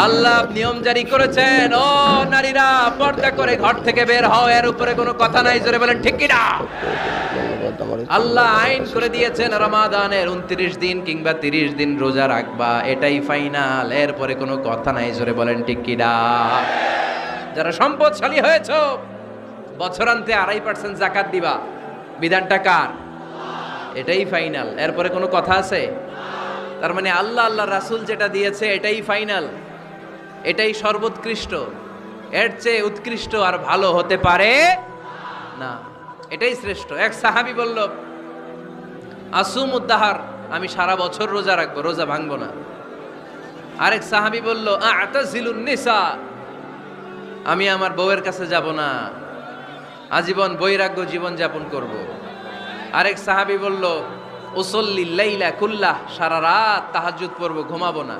আল্লাহ নিয়ম জারি করেছেন, ও নারীরা পর্দা করে ঘর থেকে বের হও, এর উপরে কোনো কথা নাই, জোরে বলেন ঠিক কি না? আল্লাহ আইন করে দিয়েছেন রমাদানের 29 দিন কিংবা 30 দিন রোজা রাখবা, এটাই ফাইনাল, এরপরে কোনো কথা নাই, জোরে বলেন ঠিক কি না? যারা সম্পদশালী হয়েছো বছরান্তে 2.5% যাকাত দিবা, বিধানটা কার? এটাই ফাইনাল, এরপরে কোনো কথা আছে? তার মানে আল্লাহ আল্লাহ রাসূল যেটা দিয়েছে এটাই ফাইনাল, এটাই সর্বোৎকৃষ্ট, এর চেয়ে উৎকৃষ্ট আর ভালো হতে পারে না, এটাই শ্রেষ্ঠ। এক সাহাবী বলল, আসুমুদ্দাহার, আমি সারা বছর রোজা রাখবো, রোজা ভাঙবো না। আরেক সাহাবী বলল, আ'তাজিলুন নিসা, আমি আমার বউয়ের কাছে যাব না, আজীবন বৈরাগ্য জীবন যাপন করব। আরেক সাহাবী বলল, উসল্লি লাইলা কুল্লাহ, সারা রাত তাহাজ্জুদ পড়বো, ঘুমাবো না।